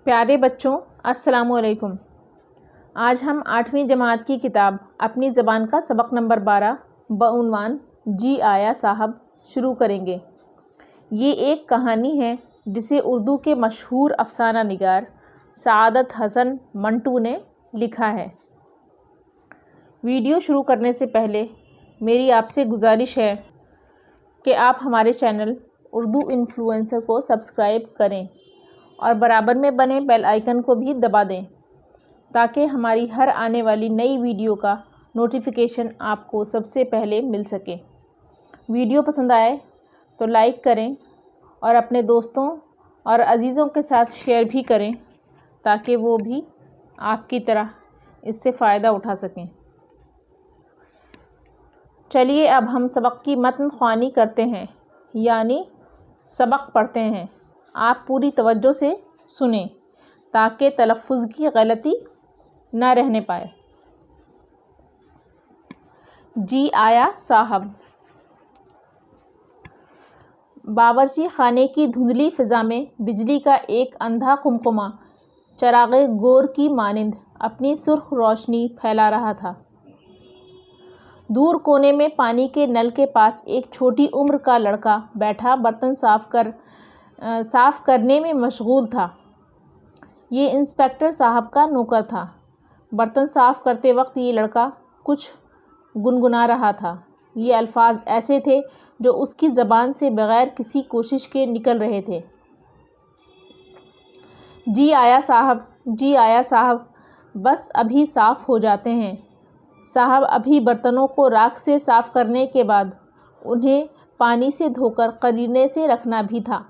پیارے بچوں، السلام علیکم۔ آج ہم 8ویں جماعت کی کتاب اپنی زبان کا سبق نمبر 12 بعنوان جی آیا صاحب شروع کریں گے۔ یہ ایک کہانی ہے جسے اردو کے مشہور افسانہ نگار سعادت حسن منٹو نے لکھا ہے۔ ویڈیو شروع کرنے سے پہلے میری آپ سے گزارش ہے کہ آپ ہمارے چینل اردو انفلوئنسر کو سبسکرائب کریں اور برابر میں بنے بیل آئیکن کو بھی دبا دیں تاکہ ہماری ہر آنے والی نئی ویڈیو کا نوٹیفیکیشن آپ کو سب سے پہلے مل سکے۔ ویڈیو پسند آئے تو لائک کریں اور اپنے دوستوں اور عزیزوں کے ساتھ شیئر بھی کریں تاکہ وہ بھی آپ کی طرح اس سے فائدہ اٹھا سکیں۔ چلیے اب ہم سبق کی متن خوانی کرتے ہیں، یعنی سبق پڑھتے ہیں۔ آپ پوری توجہ سے سنیں تاکہ تلفظ کی غلطی نہ رہنے پائے۔ جی آیا صاحب۔ باورچی خانے کی دھندلی فضا میں بجلی کا ایک اندھا قمقمہ چراغ گور کی مانند اپنی سرخ روشنی پھیلا رہا تھا۔ دور کونے میں پانی کے نل کے پاس ایک چھوٹی عمر کا لڑکا بیٹھا برتن صاف کرنے میں مشغول تھا۔ یہ انسپکٹر صاحب کا نوکر تھا۔ برتن صاف کرتے وقت یہ لڑکا کچھ گنگنا رہا تھا۔ یہ الفاظ ایسے تھے جو اس کی زبان سے بغیر کسی کوشش کے نکل رہے تھے۔ جی آیا صاحب، جی آیا صاحب، بس ابھی صاف ہو جاتے ہیں صاحب۔ ابھی برتنوں کو راکھ سے صاف کرنے کے بعد انہیں پانی سے دھو کر قرینے سے رکھنا بھی تھا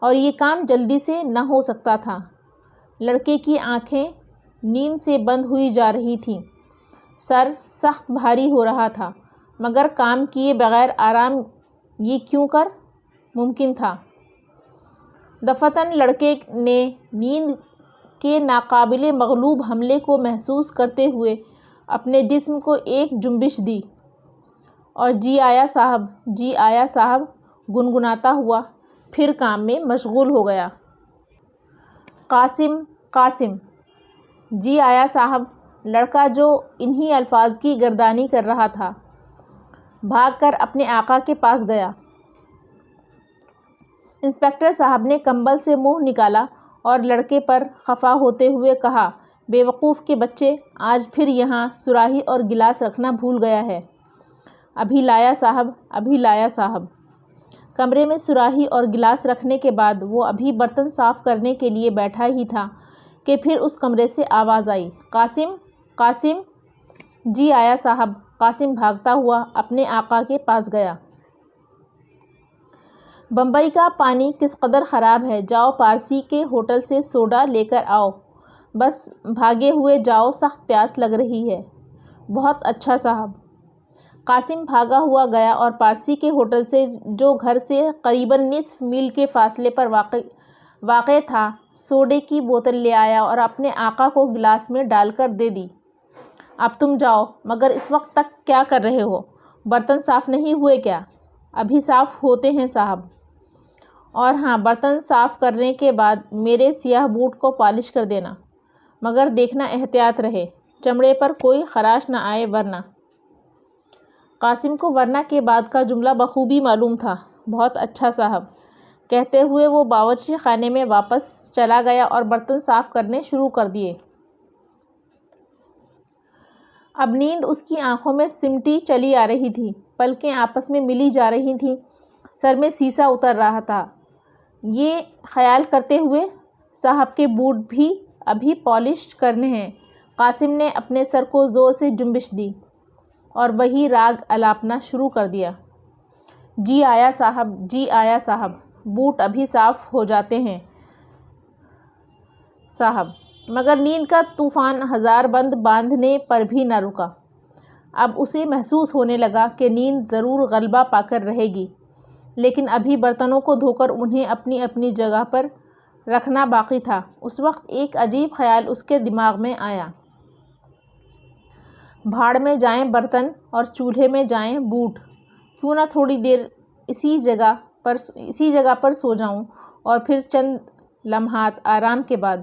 اور یہ کام جلدی سے نہ ہو سکتا تھا۔ لڑکے کی آنکھیں نیند سے بند ہوئی جا رہی تھیں۔ سر سخت بھاری ہو رہا تھا، مگر کام کیے بغیر آرام یہ کیوں کر ممکن تھا؟ دفعتاً لڑکے نے نیند کے ناقابل مغلوب حملے کو محسوس کرتے ہوئے اپنے جسم کو ایک جنبش دی اور جی آیا صاحب، جی آیا صاحب گنگناتا ہوا پھر کام میں مشغول ہو گیا۔ قاسم، قاسم، جی آیا صاحب۔ لڑکا جو انہی الفاظ کی گردانی کر رہا تھا بھاگ کر اپنے آقا کے پاس گیا۔ انسپکٹر صاحب نے کمبل سے منہ نکالا اور لڑکے پر خفا ہوتے ہوئے کہا، بے وقوف کے بچے، آج پھر یہاں سراہی اور گلاس رکھنا بھول گیا ہے۔ ابھی لایا صاحب، ابھی لایا صاحب۔ کمرے میں سراہی اور گلاس رکھنے کے بعد وہ ابھی برتن صاف کرنے کے لیے بیٹھا ہی تھا کہ پھر اس کمرے سے آواز آئی، قاسم، قاسم، جی آیا صاحب۔ قاسم بھاگتا ہوا اپنے آقا کے پاس گیا۔ بمبئی کا پانی کس قدر خراب ہے، جاؤ پارسی کے ہوٹل سے سوڈا لے کر آؤ۔ بس بھاگے ہوئے جاؤ، سخت پیاس لگ رہی ہے۔ بہت اچھا صاحب۔ قاسم بھاگا ہوا گیا اور پارسی کے ہوٹل سے، جو گھر سے قریباً نصف میل کے فاصلے پر واقع تھا، سوڈے کی بوتل لے آیا اور اپنے آقا کو گلاس میں ڈال کر دے دی۔ اب تم جاؤ، مگر اس وقت تک کیا کر رہے ہو؟ برتن صاف نہیں ہوئے کیا؟ ابھی صاف ہوتے ہیں صاحب۔ اور ہاں، برتن صاف کرنے کے بعد میرے سیاہ بوٹ کو پالش کر دینا، مگر دیکھنا احتیاط رہے، چمڑے پر کوئی خراش نہ آئے ورنہ۔ قاسم کو ورنہ کے بعد کا جملہ بخوبی معلوم تھا۔ بہت اچھا صاحب کہتے ہوئے وہ باورچی خانے میں واپس چلا گیا اور برتن صاف کرنے شروع کر دیے۔ اب نیند اس کی آنکھوں میں سمٹی چلی آ رہی تھی، پلکیں آپس میں ملی جا رہی تھیں، سر میں سیسا اتر رہا تھا۔ یہ خیال کرتے ہوئے صاحب کے بوٹ بھی ابھی پالش کرنے ہیں۔ قاسم نے اپنے سر کو زور سے جنبش دی اور وہی راگ الاپنا شروع کر دیا، جی آیا صاحب، جی آیا صاحب، بوٹ ابھی صاف ہو جاتے ہیں صاحب۔ مگر نیند کا طوفان ہزار بند باندھنے پر بھی نہ رکا۔ اب اسے محسوس ہونے لگا کہ نیند ضرور غلبہ پا کر رہے گی، لیکن ابھی برتنوں کو دھو کر انہیں اپنی اپنی جگہ پر رکھنا باقی تھا۔ اس وقت ایک عجیب خیال اس کے دماغ میں آیا، بھاڑ میں جائیں برتن اور چولہے میں جائیں بوٹ، کیوں نہ تھوڑی دیر اسی جگہ پر سو جاؤں اور پھر چند لمحات آرام کے بعد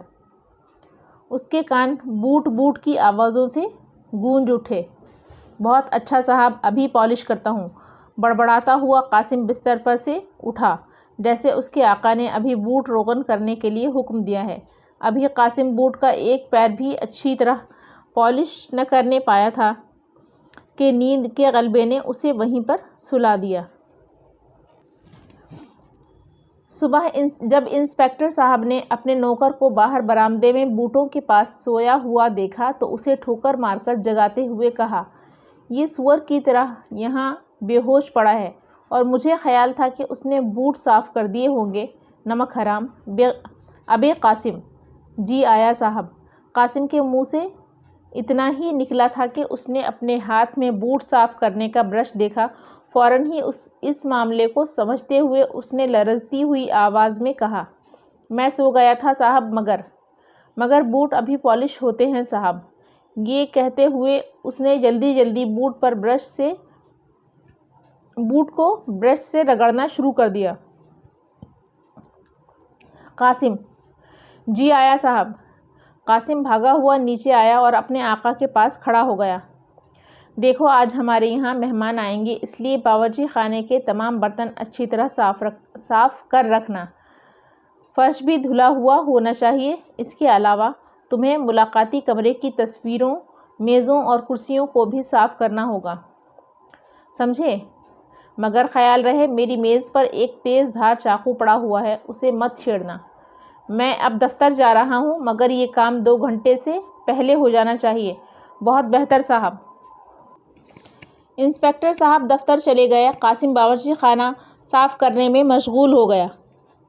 اس کے کان بوٹ بوٹ کی آوازوں سے گونج اٹھے۔ بہت اچھا صاحب، ابھی پالش کرتا ہوں۔ بڑبڑاتا ہوا قاسم بستر پر سے اٹھا، جیسے اس کے آقا نے ابھی بوٹ روغن کرنے کے لیے حکم دیا ہے۔ ابھی قاسم بوٹ کا ایک پیر بھی اچھی طرح پالش نہ کرنے پایا تھا کہ نیند کے غلبے نے اسے وہیں پر سلا دیا۔ صبح جب انسپکٹر صاحب نے اپنے نوکر کو باہر برآمدے میں بوٹوں کے پاس سویا ہوا دیکھا تو اسے ٹھوکر مار کر جگاتے ہوئے کہا، یہ سور کی طرح یہاں بے ہوش پڑا ہے، اور مجھے خیال تھا کہ اس نے بوٹ صاف کر دیے ہوں گے، نمک حرام۔ ابے قاسم! جی آیا صاحب۔ قاسم کے منہ سے اتنا ہی نکلا تھا کہ اس نے اپنے ہاتھ میں بوٹ صاف کرنے کا برش دیکھا۔ فوراً ہی اس معاملے کو سمجھتے ہوئے اس نے لرزتی ہوئی آواز میں کہا، میں سو گیا تھا صاحب، مگر بوٹ ابھی پالش ہوتے ہیں صاحب۔ یہ کہتے ہوئے اس نے جلدی جلدی بوٹ کو برش سے رگڑنا شروع کر دیا۔ قاسم! جی آیا صاحب۔ قاسم بھاگا ہوا نیچے آیا اور اپنے آقا کے پاس کھڑا ہو گیا۔ دیکھو، آج ہمارے یہاں مہمان آئیں گے، اس لیے باورچی خانے کے تمام برتن اچھی طرح صاف کر رکھنا۔ فرش بھی دھلا ہوا ہونا چاہیے۔ اس کے علاوہ تمہیں ملاقاتی کمرے کی تصویروں، میزوں اور کرسیوں کو بھی صاف کرنا ہوگا، سمجھے؟ مگر خیال رہے، میری میز پر ایک تیز دھار چاقو پڑا ہوا ہے، اسے مت چھیڑنا۔ میں اب دفتر جا رہا ہوں، مگر یہ کام 2 گھنٹے سے پہلے ہو جانا چاہیے۔ بہت بہتر صاحب۔ انسپکٹر صاحب دفتر چلے گئے۔ قاسم باورچی خانہ صاف کرنے میں مشغول ہو گیا۔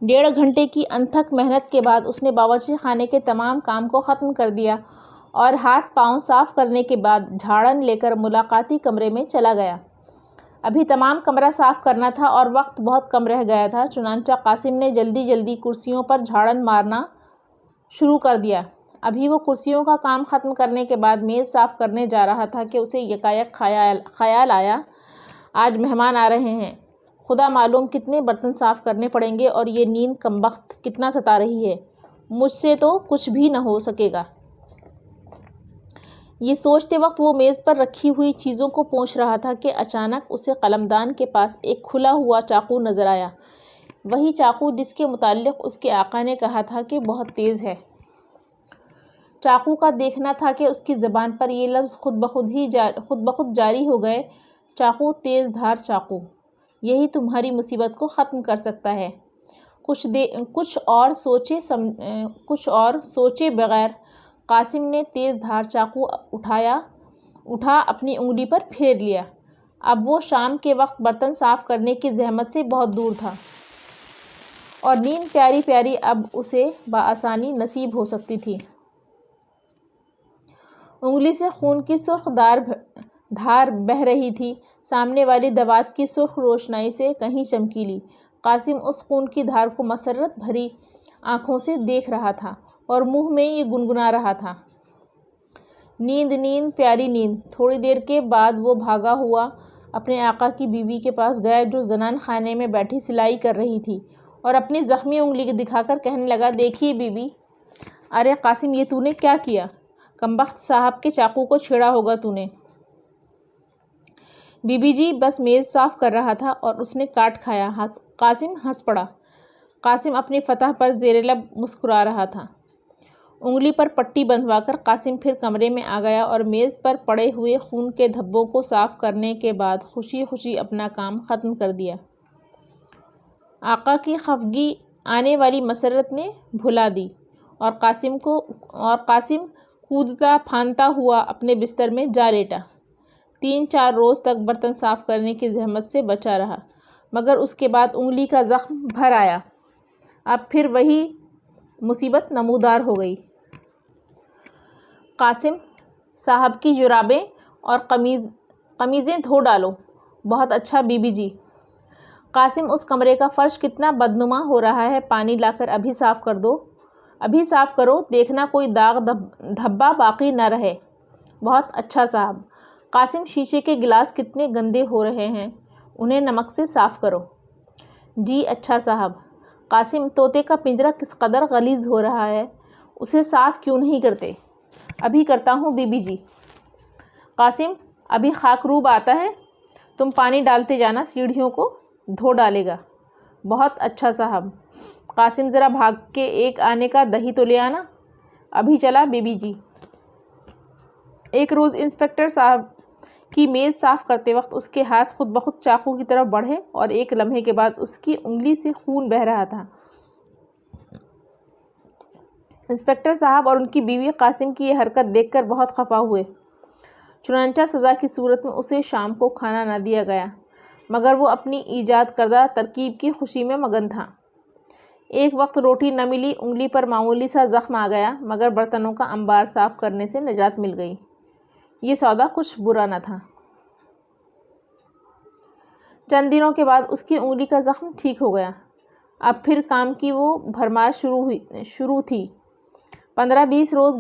1.5 گھنٹے کی انتھک محنت کے بعد اس نے باورچی خانے کے تمام کام کو ختم کر دیا اور ہاتھ پاؤں صاف کرنے کے بعد جھاڑن لے کر ملاقاتی کمرے میں چلا گیا۔ ابھی تمام کمرہ صاف کرنا تھا اور وقت بہت کم رہ گیا تھا، چنانچہ قاسم نے جلدی جلدی کرسیوں پر جھاڑن مارنا شروع کر دیا۔ ابھی وہ کرسیوں کا کام ختم کرنے کے بعد میز صاف کرنے جا رہا تھا کہ اسے یکایک خیال آیا، آج مہمان آ رہے ہیں، خدا معلوم کتنے برتن صاف کرنے پڑیں گے، اور یہ نیند کمبخت کتنا ستا رہی ہے، مجھ سے تو کچھ بھی نہ ہو سکے گا۔ یہ سوچتے وقت وہ میز پر رکھی ہوئی چیزوں کو پونچھ رہا تھا کہ اچانک اسے قلمدان کے پاس ایک کھلا ہوا چاقو نظر آیا، وہی چاقو جس کے متعلق اس کے آقا نے کہا تھا کہ بہت تیز ہے۔ چاقو کا دیکھنا تھا کہ اس کی زبان پر یہ لفظ خود بخود جاری ہو گئے، چاقو، تیز دھار چاقو، یہی تمہاری مصیبت کو ختم کر سکتا ہے۔ کچھ اور سوچے بغیر قاسم نے تیز دھار چاقو اٹھا اپنی انگلی پر پھیر لیا۔ اب وہ شام کے وقت برتن صاف کرنے کی زحمت سے بہت دور تھا، اور نیند پیاری پیاری اب اسے بآسانی نصیب ہو سکتی تھی۔ انگلی سے خون کی سرخ دھار بہہ رہی تھی، سامنے والی دوات کی سرخ روشنائی سے کہیں چمکیلی۔ قاسم اس خون کی دھار کو مسرت بھری آنکھوں سے دیکھ رہا تھا اور منہ میں یہ گنگنا رہا تھا، نیند، نیند، پیاری نیند۔ تھوڑی دیر کے بعد وہ بھاگا ہوا اپنے آقا کی بیوی کے پاس گیا، جو زنان خانے میں بیٹھی سلائی کر رہی تھی، اور اپنی زخمی انگلی دکھا کر کہنے لگا، دیکھیے بی بی۔ ارے قاسم، یہ تو نے کیا کیا؟ کمبخت صاحب کے چاقو کو چھیڑا ہوگا تو نے۔ بی بی جی، بس میز صاف کر رہا تھا اور اس نے کاٹ کھایا۔ قاسم ہنس پڑا۔ قاسم اپنی فتح پر زیر لب مسکرا رہا تھا۔ انگلی پر پٹی بندھوا کر قاسم پھر کمرے میں آ گیا اور میز پر پڑے ہوئے خون کے دھبوں کو صاف کرنے کے بعد خوشی خوشی اپنا کام ختم کر دیا۔ آقا کی خفگی آنے والی مسرت نے بھلا دی، اور قاسم کودتا پھاندتا ہوا اپنے بستر میں جا لیٹا۔ 3-4 روز تک برتن صاف کرنے کی زحمت سے بچا رہا، مگر اس کے بعد انگلی کا زخم بھر آیا۔ اب پھر وہی مصیبت نمودار ہو گئی۔ قاسم صاحب کی جرابیں اور قمیضیں دھو ڈالو۔ بہت اچھا بی بی جی۔ قاسم، اس کمرے کا فرش کتنا بدنما ہو رہا ہے، پانی لا کر ابھی صاف کرو، دیکھنا کوئی داغ دھبا باقی نہ رہے۔ بہت اچھا صاحب۔ قاسم، شیشے کے گلاس کتنے گندے ہو رہے ہیں، انہیں نمک سے صاف کرو۔ جی اچھا صاحب۔ قاسم، طوطے کا پنجرہ کس قدر غلیظ ہو رہا ہے، اسے صاف کیوں نہیں کرتے؟ ابھی کرتا ہوں بی بی جی۔ قاسم، ابھی خاکروب آتا ہے، تم پانی ڈالتے جانا، سیڑھیوں کو دھو ڈالے گا۔ بہت اچھا صاحب۔ قاسم، ذرا بھاگ کے ایک آنے کا دہی تو لے آنا۔ ابھی چلا بی بی جی۔ ایک روز انسپکٹر صاحب کی میز صاف کرتے وقت اس کے ہاتھ خود بخود چاقو کی طرف بڑھے اور ایک لمحے کے بعد اس کی انگلی سے خون بہہ رہا تھا۔ انسپکٹر صاحب اور ان کی بیوی قاسم کی یہ حرکت دیکھ کر بہت خفا ہوئے۔ چنانچہ سزا کی صورت میں اسے شام کو کھانا نہ دیا گیا، مگر وہ اپنی ایجاد کردہ ترکیب کی خوشی میں مگن تھا۔ ایک وقت روٹی نہ ملی، انگلی پر معمولی سا زخم آ گیا، مگر برتنوں کا انبار صاف کرنے سے نجات مل گئی۔ یہ سودا کچھ برا نہ تھا۔ چند دنوں کے بعد اس کی انگلی کا زخم ٹھیک ہو گیا۔ اب پھر کام کی وہ بھرمار شروع تھی۔ 15-20 روز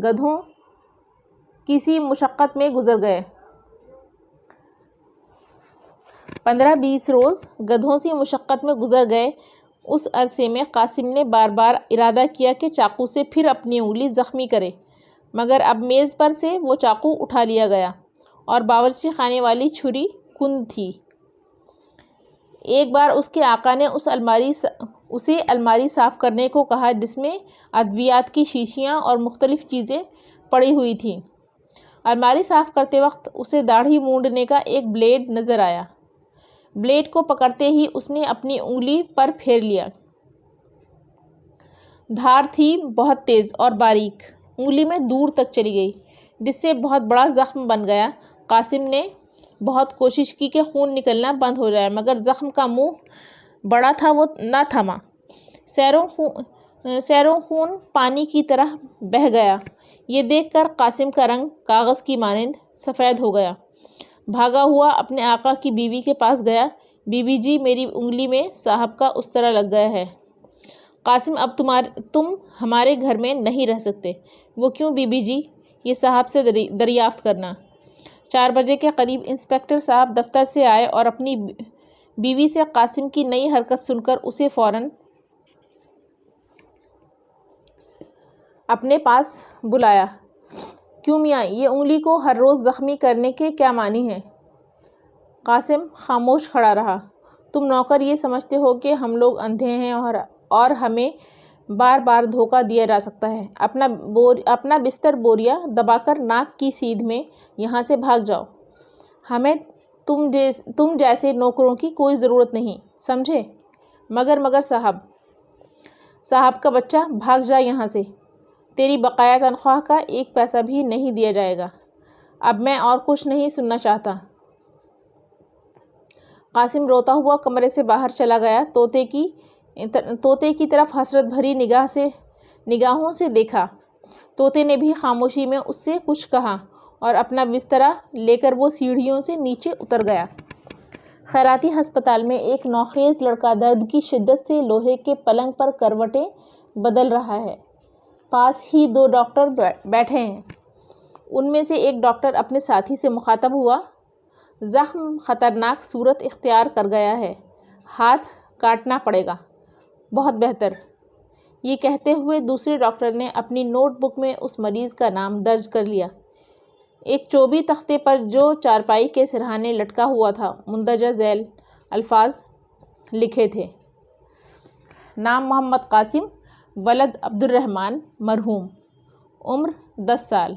گدھوں کی سی مشقت میں گزر گئے۔ 15-20 روز گدھوں سی مشقت میں گزر گئے۔ اس عرصے میں قاسم نے بار بار ارادہ کیا کہ چاقو سے پھر اپنی انگلی زخمی کرے، مگر اب میز پر سے وہ چاقو اٹھا لیا گیا اور باورچی خانے والی چھری کند تھی۔ ایک بار اس کے آقا نے اسے الماری صاف کرنے کو کہا جس میں ادویات کی شیشیاں اور مختلف چیزیں پڑی ہوئی تھیں۔ الماری صاف کرتے وقت اسے داڑھی مونڈنے کا ایک بلیڈ نظر آیا۔ بلیڈ کو پکڑتے ہی اس نے اپنی انگلی پر پھیر لیا۔ دھار تھی بہت تیز اور باریک، انگلی میں دور تک چلی گئی، جس سے بہت بڑا زخم بن گیا۔ قاسم نے بہت کوشش کی کہ خون نکلنا بند ہو جائے، مگر زخم کا منہ بڑا تھا، وہ نہ تھما۔ سیروں خون پانی کی طرح بہہ گیا۔ یہ دیکھ کر قاسم کا رنگ کاغذ کی مانند سفید ہو گیا۔ بھاگا ہوا اپنے آقا کی بیوی کے پاس گیا۔ بی بی جی، میری انگلی میں صاحب کا استرا لگ گیا ہے۔ قاسم، اب تم ہمارے گھر میں نہیں رہ سکتے۔ وہ کیوں بی بی جی؟ یہ صاحب سے دریافت کرنا۔ 4 بجے کے قریب انسپکٹر صاحب دفتر سے آئے اور اپنی بیوی سے قاسم کی نئی حرکت سن کر اسے فوراً اپنے پاس بلایا۔ کیوں میاں، یہ انگلی کو ہر روز زخمی کرنے کے کیا معنی ہیں؟ قاسم خاموش کھڑا رہا۔ تم نوکر یہ سمجھتے ہو کہ ہم لوگ اندھے ہیں اور ہمیں بار بار دھوکہ دیا جا سکتا ہے۔ اپنا بستر بوریا دبا کر ناک کی سیدھ میں یہاں سے بھاگ جاؤ۔ ہمیں تم جیسے نوکروں کی کوئی ضرورت نہیں، سمجھے؟ مگر صاحب کا بچہ، بھاگ جا یہاں سے۔ تیری بقایا تنخواہ کا 1 پیسہ بھی نہیں دیا جائے گا۔ اب میں اور کچھ نہیں سننا چاہتا۔ قاسم روتا ہوا کمرے سے باہر چلا گیا۔ طوطے کی طرف حسرت بھری نگاہوں سے دیکھا۔ طوطے نے بھی خاموشی میں اس سے کچھ کہا اور اپنا بسترا لے کر وہ سیڑھیوں سے نیچے اتر گیا۔ خیراتی ہسپتال میں ایک نوخیز لڑکا درد کی شدت سے لوہے کے پلنگ پر کروٹیں بدل رہا ہے۔ پاس ہی 2 ڈاکٹر بیٹھے ہیں۔ ان میں سے ایک ڈاکٹر اپنے ساتھی سے مخاطب ہوا: زخم خطرناک صورت اختیار کر گیا ہے، ہاتھ کاٹنا پڑے گا۔ بہت بہتر۔ یہ کہتے ہوئے دوسرے ڈاکٹر نے اپنی نوٹ بک میں اس مریض کا نام درج کر لیا۔ ایک چوبی تختے پر جو چارپائی کے سرہانے لٹکا ہوا تھا، مندرجہ ذیل الفاظ لکھے تھے: نام محمد قاسم، ولد عبد الرحمن، مرحوم، عمر 10 سال۔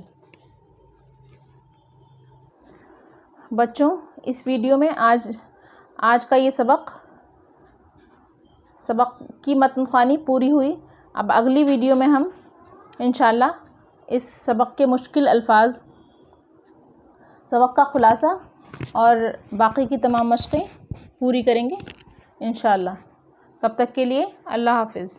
بچوں، اس ویڈیو میں آج کا یہ سبق کی متن خوانی پوری ہوئی۔ اب اگلی ویڈیو میں ہم انشاءاللہ اس سبق کے مشکل الفاظ، سبق کا خلاصہ اور باقی کی تمام مشقیں پوری کریں گے انشاءاللہ۔ تب تک کے لیے اللہ حافظ۔